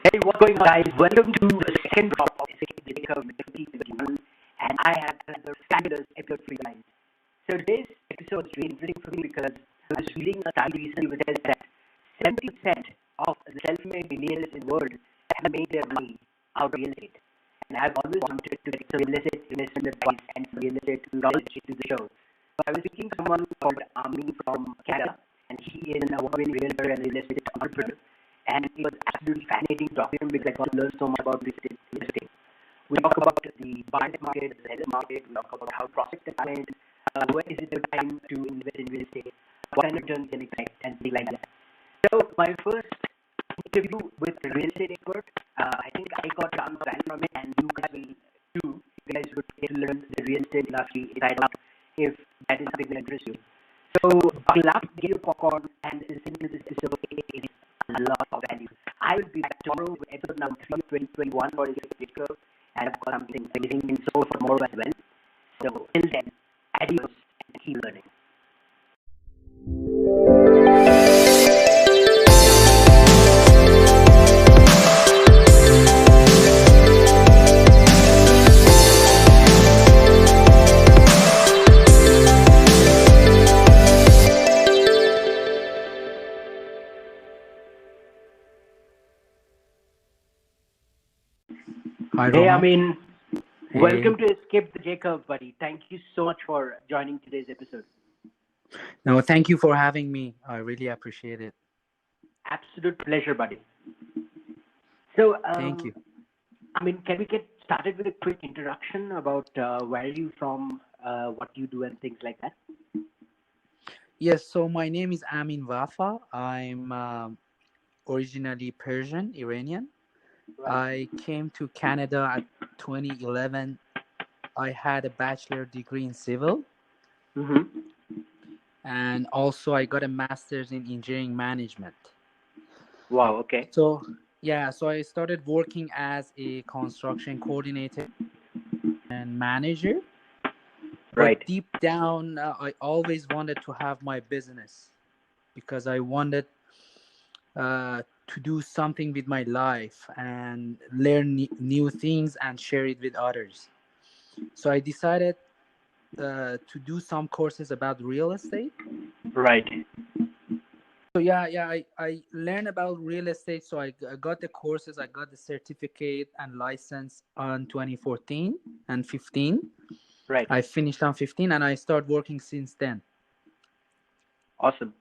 Hey, what's going on, guys? Welcome to the second drop of Escape the Jacob 2021, and I have another fabulous episode for you guys. So today's episode is really interesting for me because I was reading a study recently which says that 70% of the self-made millionaires in the world have made their money out of real estate. And I've always wanted to get some real estate investment advice and some real estate knowledge into the show. So I was speaking to someone called Amin from Canada, and he is an award-winning realtor and real estate entrepreneur. And it was absolutely fascinating talking to him because I got to learn so much about real estate. We talk about the buyer's market, the seller's market. We talk about how prospects are made, when is it the time to invest in real estate, what kind of returns can expect, and things like that. So my first interview with a real estate expert, I think I got tons of value from it, and you guys will too. You guys would get to learn the real estate industry inside out if that is something that interests you. So buckle up, get your popcorn, and listen to this episode. It is a lot of value. I will be back tomorrow with episode number 3 of 2021 for the Curve, and I've got something amazing in store for tomorrow as well. So till then, adios and keep learning. Hi, Hey, Rohan. Amin. Hey. Welcome to Escape the Jacob, buddy. Thank you so much for joining today's episode. No, thank you for having me. I really appreciate it. Absolute pleasure, buddy. So, Thank you. I mean, can we get started with a quick introduction about where are you from, what you do, and things like that? Yes, so my name is Amin Vafa. I'm originally Persian, Iranian. I came to Canada at 2011. I had a bachelor degree in civil. And also I got a master's in engineering management. Wow, okay. So I started working as a construction coordinator and manager. Right. But deep down, I always wanted to have my business because I wanted to do something with my life and learn new things and share it with others. So I decided to do some courses about real estate. Right. So I learned about real estate. So I got the courses, I got the certificate and license on 2014 and 15. Right. I finished on 15 and I started working since then. Awesome.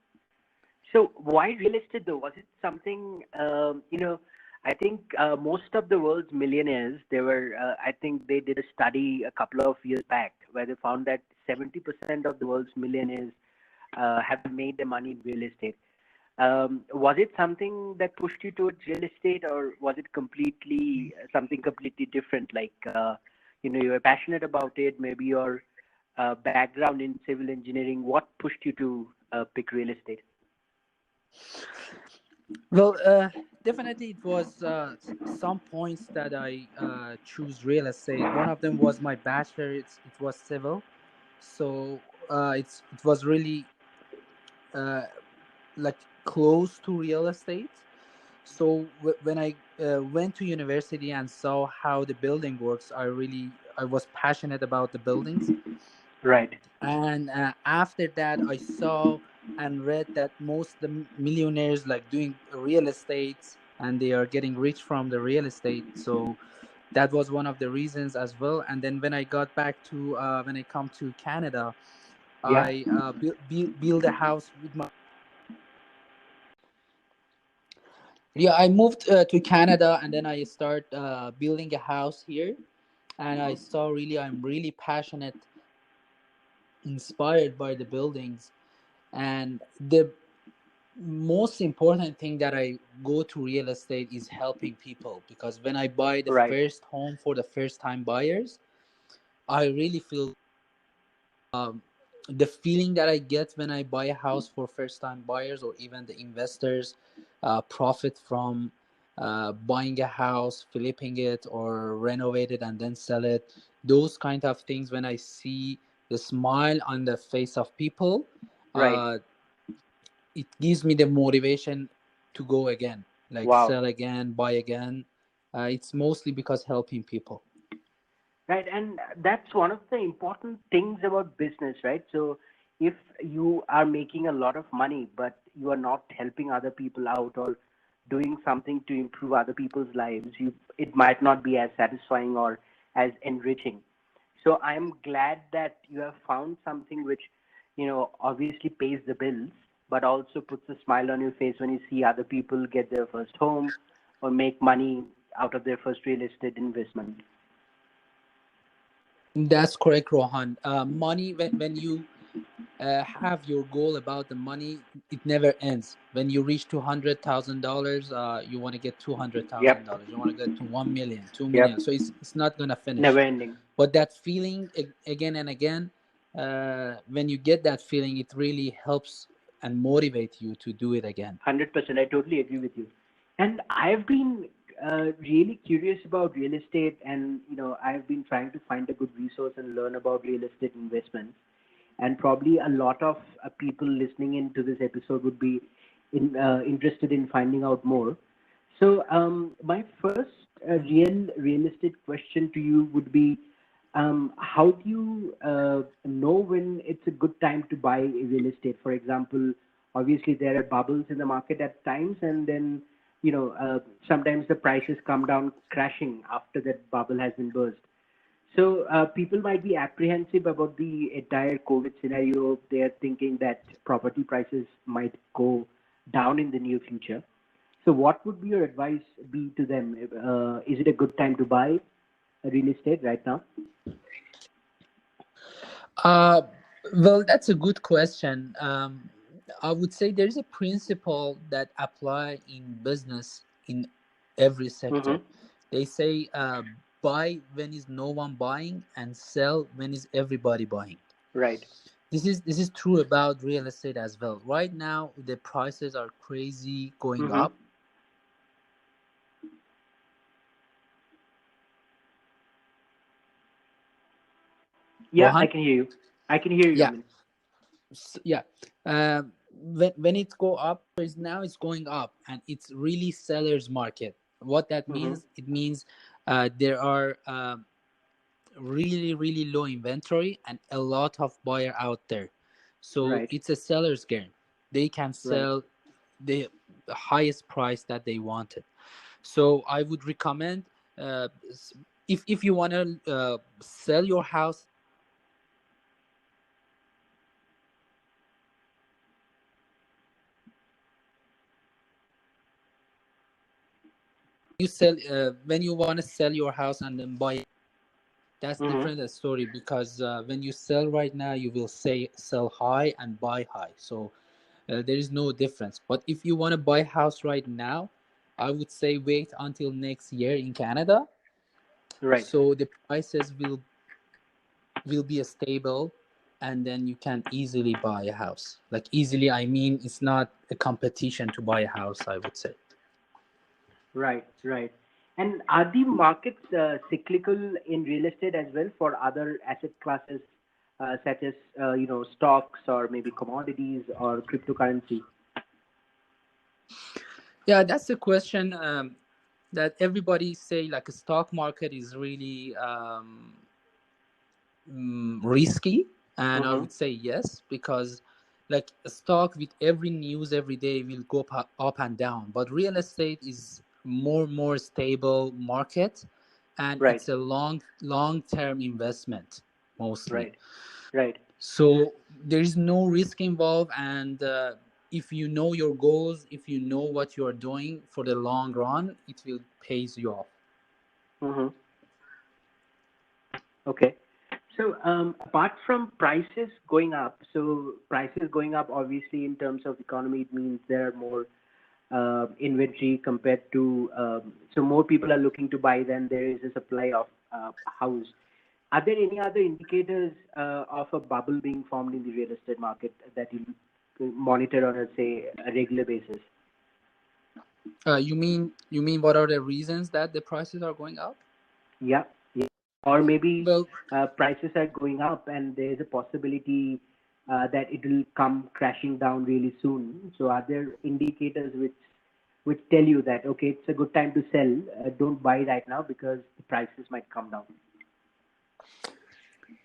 So why real estate though? Was it something, I think most of the world's millionaires, I think they did a study a couple of years back where they found that 70% of the world's millionaires have made their money in real estate. Was it something that pushed you towards real estate, or was it something completely different? Like, you were passionate about it, maybe your background in civil engineering. What pushed you to pick real estate? Well, definitely it was some points that I choose real estate. One of them was my bachelor. It was civil, so it was really like close to real estate. So when I went to university and saw how the building works, I was passionate about the buildings. Right. And after that, I saw and read that most of the millionaires like doing real estate and they are getting rich from the real estate. So that was one of the reasons as well. And then when I got back to when I come to Canada, I build a house with my. I moved to Canada and then I start building a house here. And I saw I'm really passionate, inspired by the buildings. And the most important thing that I go to real estate is helping people, because when I buy the first home for the first time buyers, I really feel the feeling that I get when I buy a house for first time buyers, or even the investors profit from buying a house, flipping it, or renovate it and then sell it. Those kind of things, when I see the smile on the face of people, it gives me the motivation to go again. like Wow. sell again, buy again. It's mostly because helping people. Right, and that's one of the important things about business, right? So if you are making a lot of money, but you are not helping other people out or doing something to improve other people's lives, it might not be as satisfying or as enriching. So I'm glad that you have found something which, obviously pays the bills, but also puts a smile on your face when you see other people get their first home or make money out of their first real estate investment. That's correct, Rohan. Money, when you have your goal about the money, it never ends. When you reach $200,000, you want to get Yep. $200,000. You want to get to 1 million, two Yep. million. So it's not gonna finish. Never ending. But that feeling again and again, when you get that feeling, it really helps and motivate you to do it again. 100%. I totally agree with you. And I've been really curious about real estate, and I've been trying to find a good resource and learn about real estate investments. And probably a lot of people listening into this episode would be interested in finding out more. So, my first real estate question to you would be, how do you know when it's a good time to buy real estate? For example, obviously there are bubbles in the market at times, and then sometimes the prices come down crashing after that bubble has been burst. So people might be apprehensive about the entire COVID scenario. They are thinking that property prices might go down in the near future. So what would be your advice be to them? Is it a good time to buy real estate right now? Uh, well, that's a good question. I would say there is a principle that apply in business in every sector. Mm-hmm. They say buy when is no one buying and sell when is everybody buying. Right. This is true about real estate as well. Right now, the prices are crazy going Mm-hmm. up. Yeah, I Rohan, can hear you. I can hear you, yeah, Amin. yeah. When it go up, is now it's going up, and it's really sellers market. What that Mm-hmm. means, it means there are really low inventory and a lot of buyer out there. So Right. it's a seller's game. They can Right. sell the highest price that they wanted. So I would recommend, uh, if you want to sell your house, you sell when you want to sell your house and then buy, that's Mm-hmm. different story, because when you sell right now, you will say sell high and buy high. So there is no difference. But if you want to buy house right now, I would say wait until next year in Canada, Right. so the prices will be stable, and then you can easily buy a house. Like easily, I mean it's not a competition to buy a house, I would say. Right, right. And are the markets cyclical in real estate as well for other asset classes, such as stocks or maybe commodities or cryptocurrency? Yeah, that's the question that everybody say, like a stock market is really risky, and I Mm-hmm. would say yes, because like a stock with every news every day will go up and down, but real estate is more stable market, and Right, it's a long term investment mostly. right, right. So there is no risk involved, and if you know your goals, if you know what you are doing for the long run, it will pays you off. Mm-hmm. Okay. So apart from prices going up, so prices going up obviously in terms of economy, it means there are more inventory compared to so more people are looking to buy than there is a supply of house. Are there any other indicators of a bubble being formed in the real estate market that you monitor on a say a regular basis? You mean what are the reasons that the prices are going up? Yeah, yeah. Or maybe Well, prices are going up and there is a possibility that it will come crashing down really soon. So are there indicators which which tell you that okay, it's a good time to sell. Don't buy right now because the prices might come down.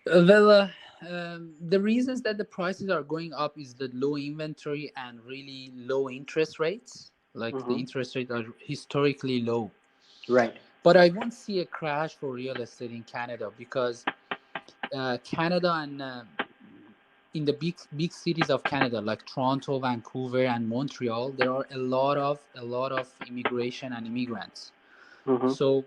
Well, the reasons that the prices are going up is the low inventory and really low interest rates. Like the Mm-hmm. interest rates are historically low. Right. But I won't see a crash for real estate in Canada because Canada and in the big cities of Canada like Toronto, Vancouver, and Montreal, there are a lot of immigration and immigrants. Mm-hmm. So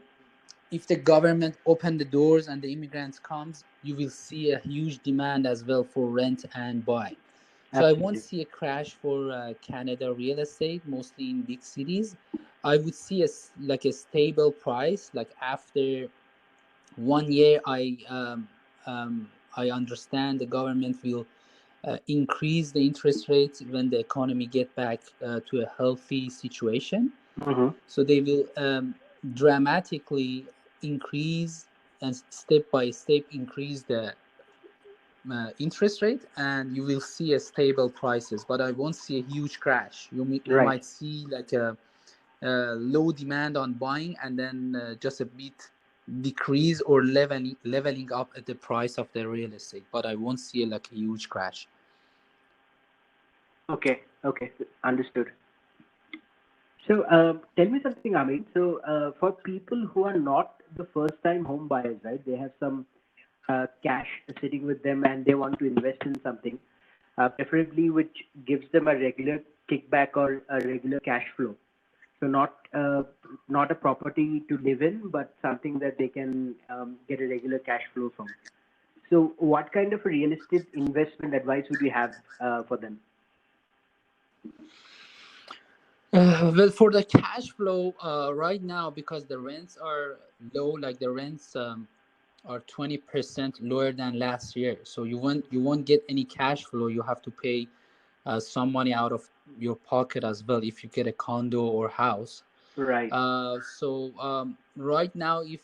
if the government open the doors and the immigrants comes, you will see a huge demand as well for rent and buy. So I won't Absolutely. see a crash for Canada real estate, mostly in big cities. I would see like a stable price. Like after 1 year, I understand the government will increase the interest rates when the economy get back to a healthy situation. Mm-hmm. So they will dramatically increase and step by step increase the interest rate, and you will see a stable prices. But I won't see a huge crash. You Right. might see like a low demand on buying, and then just a bit decrease or leveling up at the price of the real estate. But I won't see like a huge crash. Okay. Okay. Understood. So, tell me something, Amin. So, for people who are not the first-time home buyers, right? They have some cash sitting with them and they want to invest in something, preferably which gives them a regular kickback or a regular cash flow. So, not a property to live in, but something that they can get a regular cash flow from. So, what kind of a real estate investment advice would you have for them? Well, for the cash flow, right now, because the rents are low, like the rents are 20% lower than last year. So you won't get any cash flow. You have to pay some money out of your pocket as well if you get a condo or house. Right. So right now, if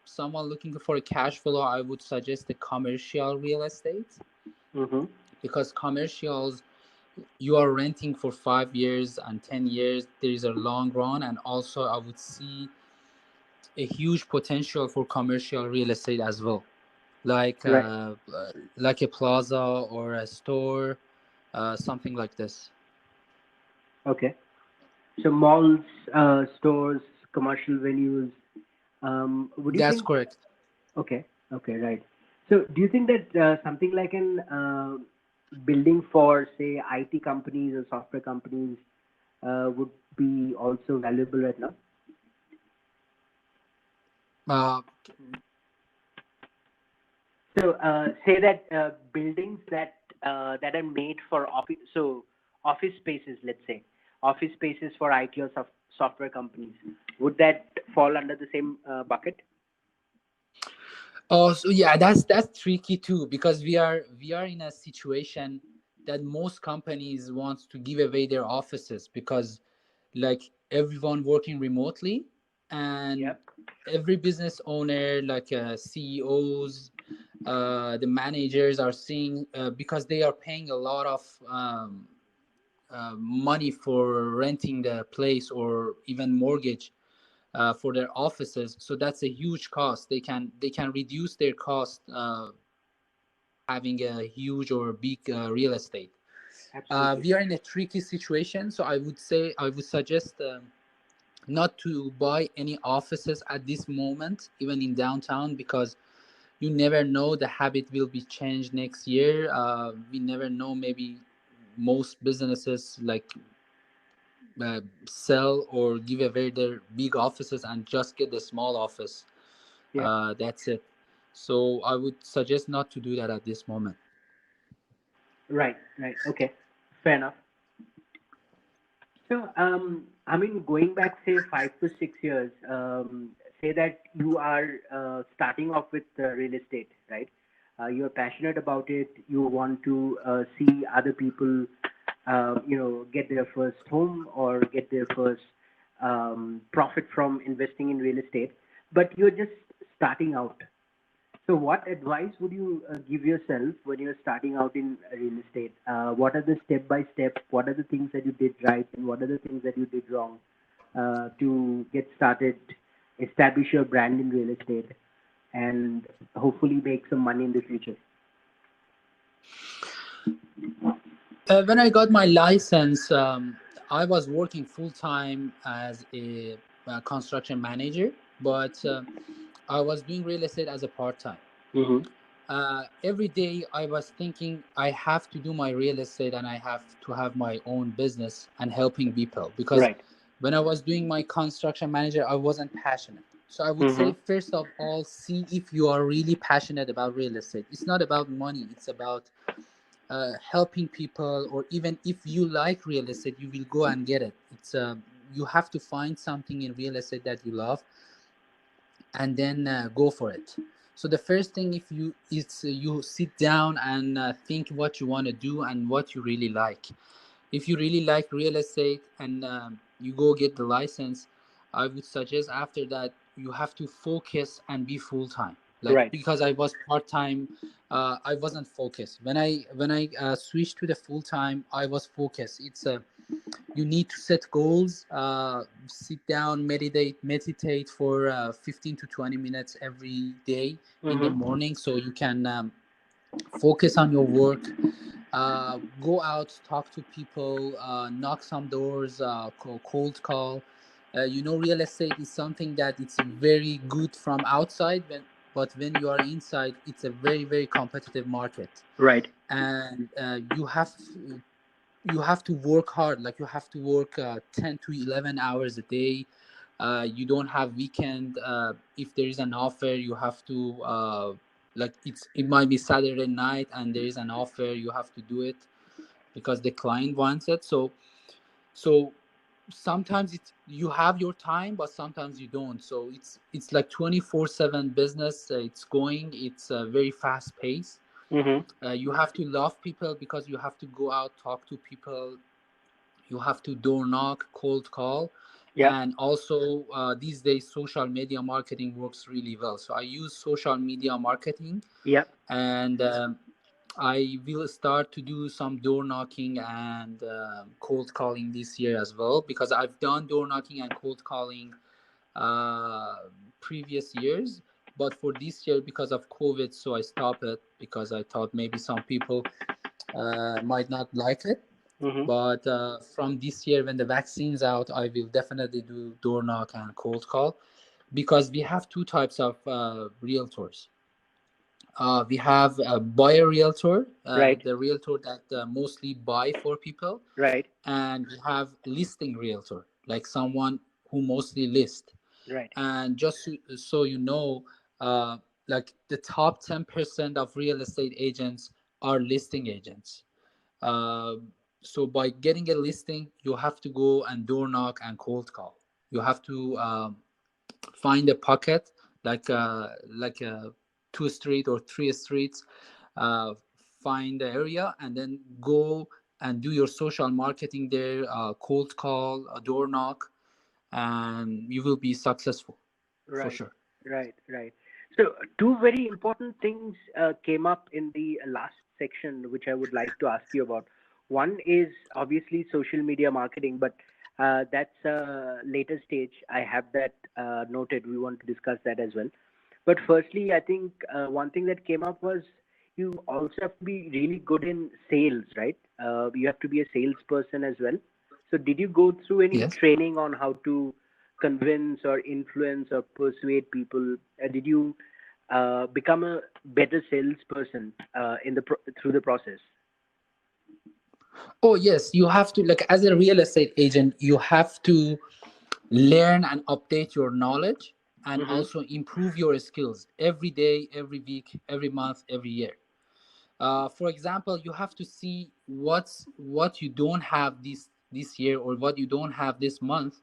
someone looking for a cash flow, I would suggest the commercial real estate, Mm-hmm. because commercials, you are renting for 5 years and 10 years. There is a long run, and also I would see a huge potential for commercial real estate as well, like Right. like a plaza or a store, something like this. Okay. So malls, stores, commercial venues. Would you That's think? correct. Okay, okay, right. So do you think that something like an building for, say, IT companies or software companies would be also valuable right now? uh, So say that buildings that are made for office, so office spaces, let's say, office spaces for IT or software companies, would that fall under the same bucket? oh, so yeah, that's tricky too, because we are in a situation that most companies want to give away their offices, because like everyone working remotely, and Yep. every business owner, like CEOs, the managers are seeing, because they are paying a lot of money for renting the place or even mortgage for their offices. So that's a huge cost. They can reduce their cost, having a huge or big real estate. Absolutely. We are in a tricky situation, so I would suggest not to buy any offices at this moment, even in downtown, because you never know, the habit will be changed next year. We never know, maybe most businesses like sell or give away their big offices and just get the small office. Yeah. That's it. So I would suggest not to do that at this moment. Right. Right. Okay. Fair enough. So, I mean, going back, say, 5 to 6 years, say that you are starting off with real estate, right? You're passionate about it. You want to see other people, get their first home or get their first profit from investing in real estate, but you're just starting out. So, what advice would you give yourself when you're starting out in real estate? What are the step by step? What are the things that you did right, and what are the things that you did wrong? to get started, establish your brand in real estate, and hopefully make some money in the future? When I got my license, I was working full time as a construction manager, but I was doing real estate as a part time. Mm-hmm. Every day I was thinking I have to do my real estate and I have to have my own business and helping people, because Right. when I was doing my construction manager, I wasn't passionate. So I would Mm-hmm. say, first of all, see if you are really passionate about real estate. It's not about money, it's about helping people. Or even if you like real estate, you will go and get it. It's You have to find something in real estate that you love, and then go for it. So the first thing, if you it's you sit down and think what you want to do and what you really like. If you really like real estate and you go get the license, I would suggest after that you have to focus and be full time. Like, Right. because I was part time, I wasn't focused. When I switched to the full time, I was focused. It's You need to set goals, sit down, meditate for 15 to 20 minutes every day in the Mm-hmm. morning, so you can focus on your work. Go out, talk to people, knock some doors, cold call. Real estate is something that it's very good from outside, but when you are inside, it's a very, very competitive market. Right. And you have to work hard. Like, you have to work 10 to 11 hours a day. You don't have weekend. If there is an offer, you have to like, it might be Saturday night and there is an offer, you have to do it because the client wants it. So sometimes you have your time, but sometimes you don't. So it's like 24/7 business. It's very fast paced. Mm-hmm. You have to love people, because you have to go out, talk to people. You have to door knock, cold call. Yep. And also, these days social media marketing works really well. So I use social media marketing. Yep. And I will start to do some door knocking and cold calling this year as well, because I've done door knocking and cold calling uh, previous years. But for this year, because of COVID, so I stopped it, because I thought maybe some people might not like it. Mm-hmm. But from this year, when the vaccine's out, I will definitely do door knock and cold call, because we have two types of realtors. We have a buyer realtor, Right. the realtor that mostly buy for people, Right. and we have listing realtor, like someone who mostly list. Right. And just so you know, uh, like, the top 10% of real estate agents are listing agents. Uh, so by getting a listing, you have to go and door knock and cold call. You have to find a pocket, like 2 street or 3 streets. Uh, Find the area and then go and do your social marketing there. Cold call, a door knock, and you will be successful for Right. sure. Right. Right. So, two very important things came up in the last section, which I would like to ask you about. One is obviously social media marketing, but that's a later stage. I have that noted. We want to discuss that as well. But firstly, I think one thing that came up was you also have to be really good in sales, right? You have to be a salesperson as well. So, did you go through any Yes. training on how to convince or influence or persuade people? Did you become a better salesperson through the process? Oh yes, you have to, like, as a real estate agent, you have to learn and update your knowledge, and Mm-hmm. also improve your skills every day, every week, every month, every year. For example, you have to see what you don't have this year, or what you don't have this month.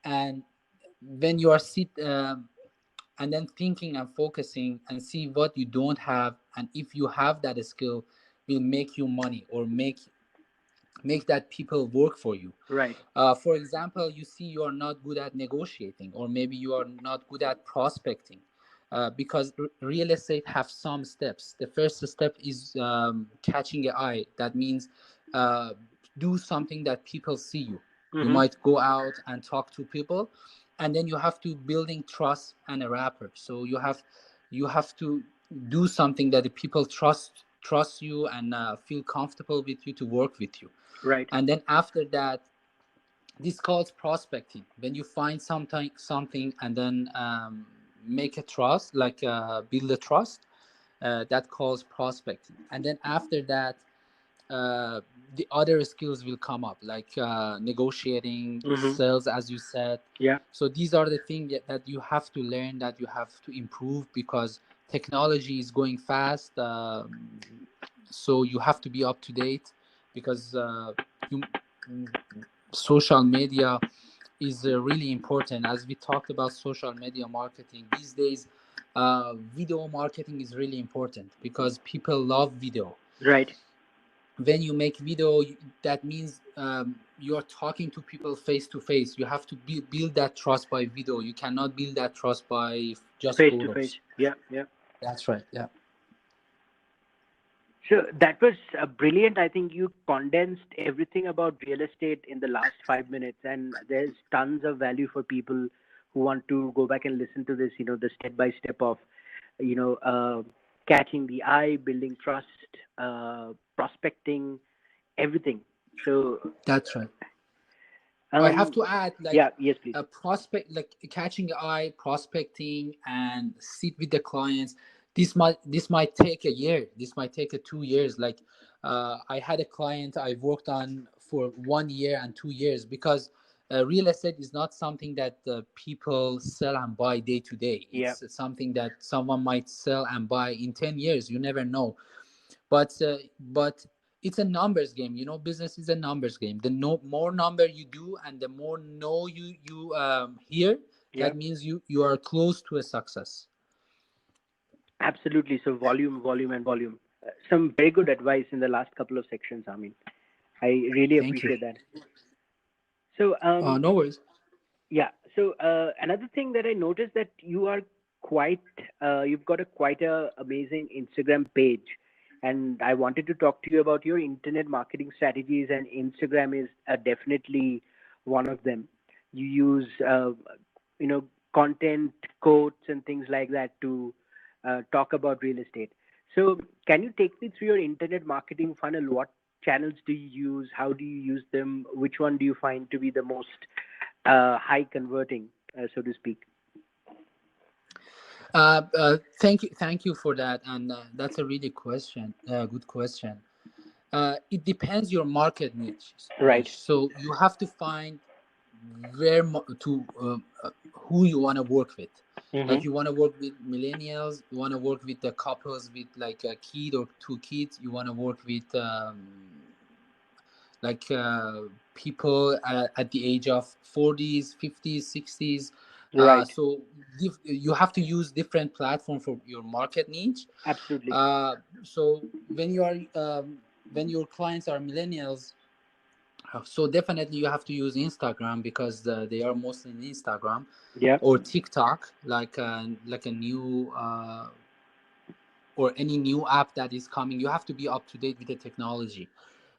And when you are and then thinking and focusing and see what you don't have, and if you have that skill, will make you money, or make that people work for you. Right. For example, you see you are not good at negotiating, or maybe you are not good at prospecting, because real estate have some steps. The first step is catching an eye. That means uh, do something that people see you. You Mm-hmm. might go out and talk to people, and then you have to building trust and a rapport. So you have to do something that the people trust you and feel comfortable with you to work with you. Right. And then after that, this calls prospecting. When you find something and then make a trust, like build a trust, that calls prospecting. And then after that, uh, the other skills will come up, like negotiating, Mm-hmm. sales, as you said. Yeah. So these are the things that you have to learn, that you have to improve, because technology is going fast. So you have to be up to date, because you, social media is really important. As we talked about social media marketing these days, video marketing is really important because people love video. Right. When you make video, that means you're talking to people face to face. You have to build that trust by video. You cannot build that trust by just Face to face. photos. Yeah. Yeah. That's right. Yeah. So that was brilliant. I think you condensed everything about real estate in the last 5 minutes, and there's tons of value for people who want to go back and listen to this. The step by step of, you know, uh, catching the eye, building trust, prospecting, everything. So, That's right. I have um, to add, like, yeah, yes, please. a prospect, like catching the eye, prospecting, and sit with the clients. This might take a year. This might take a 2 years. Like, I had a client I worked on for 1 year and 2 years, because real estate is not something that people sell and buy day to day. Yeah, It's something that someone might sell and buy in 10 years. You never know. But it's a numbers game. Business is a numbers game. The more number you do, and the more no you hear, yeah, that means you are close to a success. absolutely. So volume, volume, and volume. Some very good advice in the last couple of sections. I mean, I really Thank you. appreciate that. So, No worries. yeah. So another thing that I noticed, that you've got a quite a amazing Instagram page, and I wanted to talk to you about your internet marketing strategies, and Instagram is definitely one of them. You use you know content, quotes, and things like that to talk about real estate. So can you take me through your internet marketing funnel? What channels do you use? How do you use them? Which one do you find to be the most high converting, so to speak? Thank you for that, and that's a really good question. It depends your market Right. niche. So you have to find who you want to work with. Mm-hmm. Like, you want to work with millennials, you want to work with the couples with like a kid or two kids, you want to work with like people at the age of 40s, 50s, 60s. Right. So you have to use different platform for your market niche. Absolutely. So when your clients are millennials, so definitely you have to use Instagram, because they are mostly in Instagram, Yeah. or TikTok, like a new or any new app that is coming. You have to be up to date with the technology.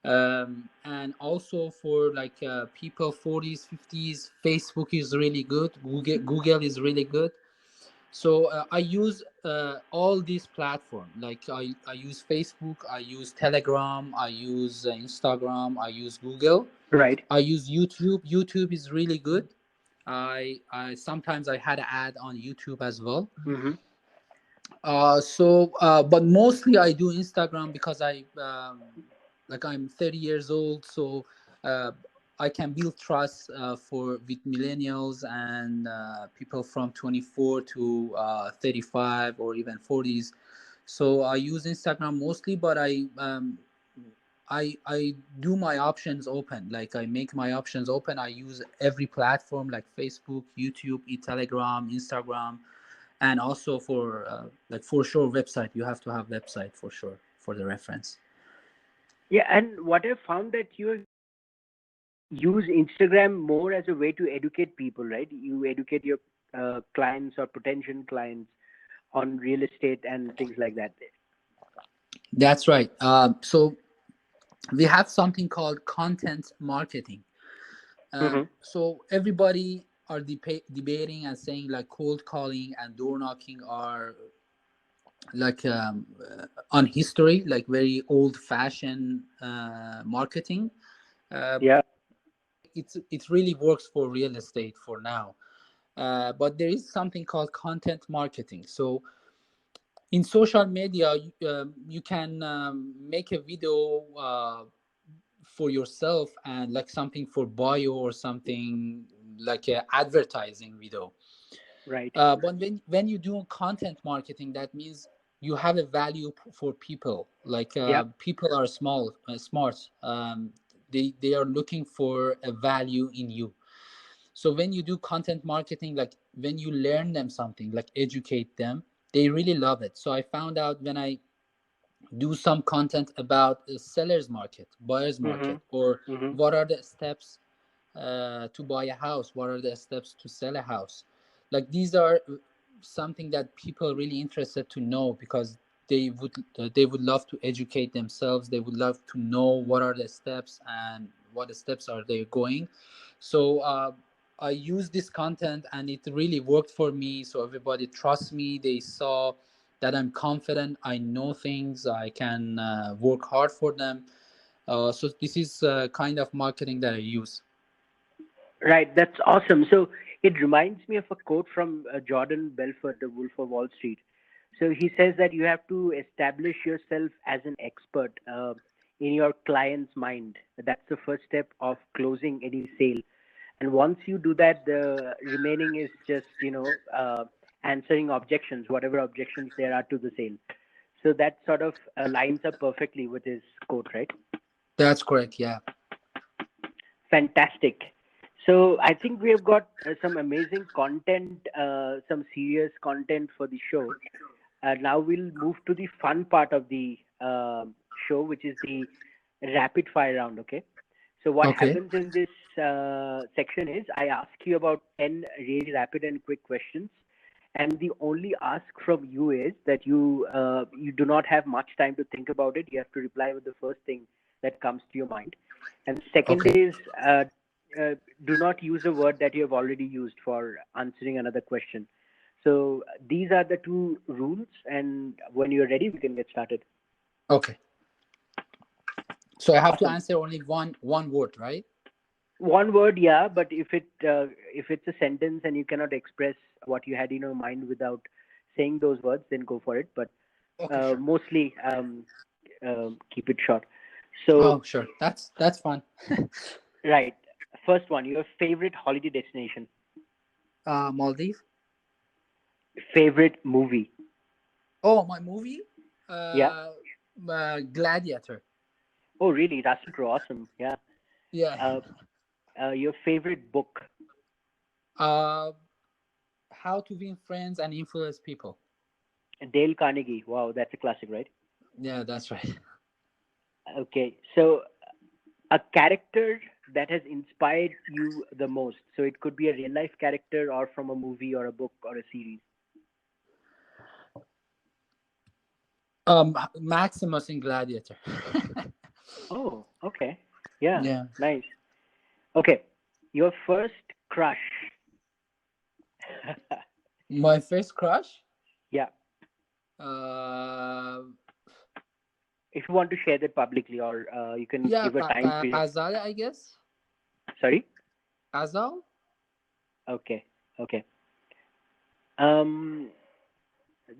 And also for like people 40s, 50s, Facebook is really good. Google is really good. So I use all these platforms. Like, I use Facebook, I use Telegram, I use Instagram, I use Google, Right. I use YouTube. YouTube is really good. I sometimes I had an ad on YouTube as well. Mm-hmm. But mostly I do Instagram, because I'm 30 years old, so uh, I can build trust for with millennials and people from 24 to 35 or even 40s. So I use Instagram mostly, but I do my options open. Like, I make my options open. I use every platform, like Facebook, YouTube, Telegram, Instagram, and also for like, for sure, website. You have to have website for sure for the reference. Yeah, and what I found, that you use Instagram more as a way to educate people, right? You educate your clients or potential clients on real estate and things like that. That's right. So we have something called content marketing. Mm-hmm. So everybody are debating and saying like cold calling and door knocking are like on history, like very old fashioned marketing. Yeah. It really works for real estate for now. But there is something called content marketing. So in social media, you can make a video for yourself and like something for bio or something like a advertising video. Right. But when you do content marketing, that means you have a value for people. Like Yep. people are smart. They are looking for a value in you. So when you do content marketing, like when you learn them something, like educate them, they really love it. So I found out when I do some content about a seller's market, buyer's Mm-hmm. market, or Mm-hmm. what are the steps to buy a house, what are the steps to sell a house. Like these are something that people really interested to know, because they would love to educate themselves. They would love to know what are the steps and what the steps are they going. So I used this content and it really worked for me. So everybody trusts me. They saw that I'm confident, I know things, I can work hard for them. So this is kind of marketing that I use. Right. That's awesome. So it reminds me of a quote from Jordan Belfort, The Wolf of Wall Street. So he says that you have to establish yourself as an expert in your client's mind. That's the first step of closing any sale. And once you do that, the remaining is just, answering objections, whatever objections there are to the sale. So that sort of lines up perfectly with his quote, right? That's correct. Yeah. Fantastic. So I think we have got some amazing content, some serious content for the show. Now we'll move to the fun part of the show, which is the rapid fire round. Okay. So what Okay. happens in this section is I ask you about 10 really rapid and quick questions, and the only ask from you is that you do not have much time to think about it. You have to reply with the first thing that comes to your mind. And second Okay. is uh, do not use a word that you have already used for answering another question. So these are the two rules, and when you're ready, we can get started. Okay. So I have to Awesome. answer only one word, right? One word, yeah, but if it's a sentence and you cannot express what you had in your mind without saying those words, then go for it. But Okay, sure. mostly keep it short. So Oh, sure. That's fun. right, first one, your favorite holiday destination, Maldives. favorite movie. Oh, my movie. Yeah. Uh, Gladiator. Oh, really? Russell Crowe, awesome. Yeah. Yeah. Uh, your favorite book, Uh, how to win friends and influence people. Dale Carnegie. Wow, that's a classic, right? Yeah, that's right. Okay, so a character that has inspired you the most. So it could be a real life character or from a movie or a book or a series. Maximus in Gladiator. Oh, okay. Yeah, Yeah. nice. Okay, your first crush. My first crush. Yeah, Uh, if you want to share that publicly, or you can yeah, give a time period. Azal, I guess. Sorry. Azal. Okay, okay. Um,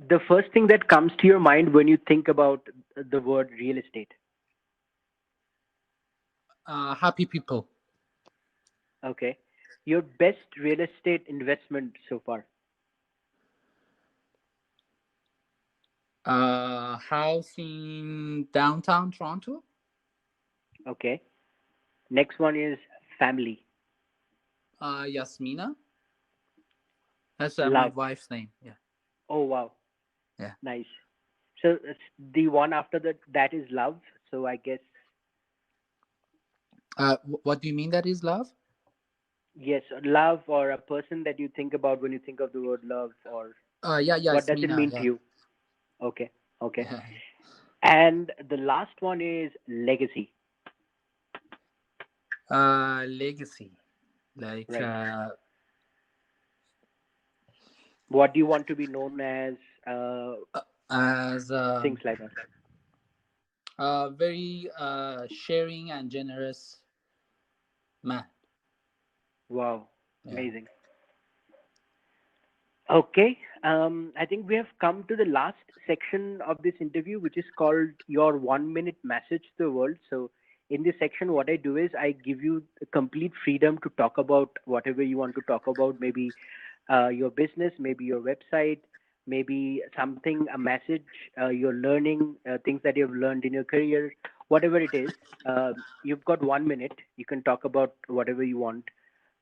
the first thing that comes to your mind when you think about the word real estate. Happy people. Okay, your best real estate investment so far. House in downtown Toronto. Okay. Next one is family. Yasmina. That's my Love. wife's name. Yeah. Oh wow, Yeah. nice. So the one after that is love. So I guess What do you mean that is love? yes, love or a person that you think about when you think of the word love, or Yeah, what does it Yasmina. mean to Yeah. you? Okay, okay. Yeah. And the last one is legacy. Legacy. like Right. What do you want to be known as? as Things like that. very sharing and generous man. Wow, Yeah. amazing. Okay, I think we have come to the last section of this interview, which is called your 1 minute message to the world. So, in this section, what I do is I give you complete freedom to talk about whatever you want to talk about. Maybe your business, maybe your website, maybe something, a message you're learning, things that you've learned in your career, whatever it is. You've got 1 minute. You can talk about whatever you want.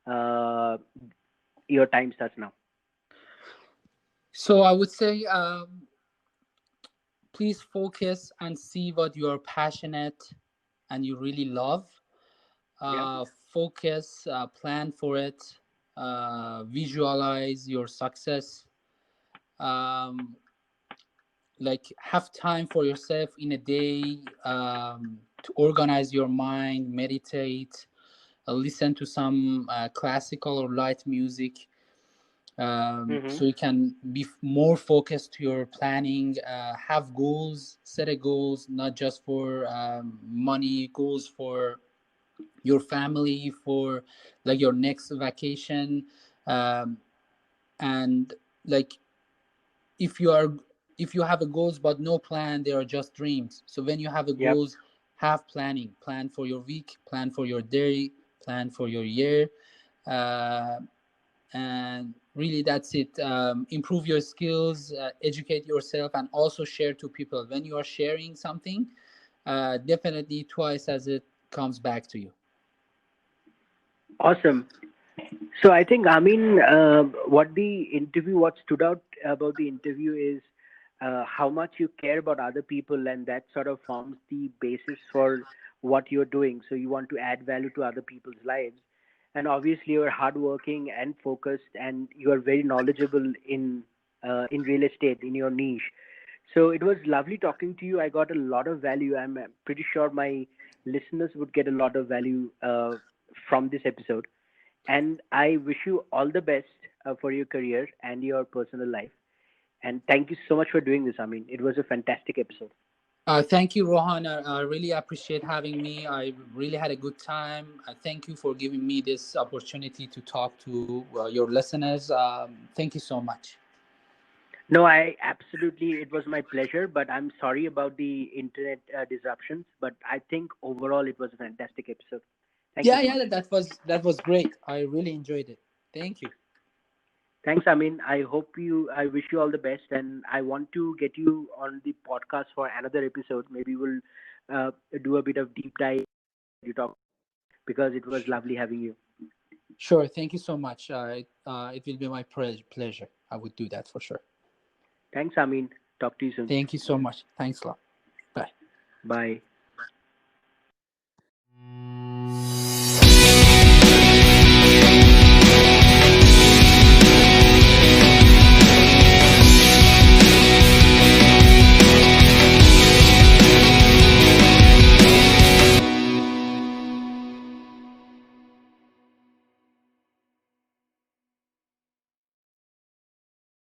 Uh, your time starts now. So I would say, please focus and see what you are passionate and you really love. Yeah. Focus, plan for it, visualize your success. Um, like have time for yourself in a day, to organize your mind, meditate, listen to some classical or light music, Mm-hmm. so you can be more focused to your planning. Have goals, set a goals, not just for money, goals for your family, for like your next vacation. Um, and like if you are, if you have a goals but no plan, they are just dreams. So when you have a Yep. goals, have planning, plan for your week, plan for your day, plan for your year. uh, and really that's it. Improve your skills, educate yourself, and also share to people. When you are sharing something, definitely twice as it comes back to you. Awesome. So I think, I mean, what stood out about the interview is how much you care about other people, and that sort of forms the basis for what you're doing. So you want to add value to other people's lives, and obviously you're hardworking and focused, and you are very knowledgeable in real estate in your niche. So it was lovely talking to you. I got a lot of value. I'm pretty sure my listeners would get a lot of value from this episode. And I wish you all the best for your career and your personal life. And thank you so much for doing this. I mean, it was a fantastic episode. Thank you, Rohan. I really appreciate having me. I really had a good time. Thank you for giving me this opportunity to talk to your listeners. Thank you so much. No, I absolutely, it was my pleasure, but I'm sorry about the internet disruptions. But I think overall it was a fantastic episode. Thank you Yeah, so yeah, much. that was great. I really enjoyed it. Thank you. Thanks, Amin. I wish you all the best. And I want to get you on the podcast for another episode. Maybe we'll uh, do a bit of deep dive you talk because it was lovely having you. Sure. Thank you so much. It will be my pleasure. I would do that for sure. Thanks, Amin. Talk to you soon. Thank you so much. Thanks a lot. Bye. Bye.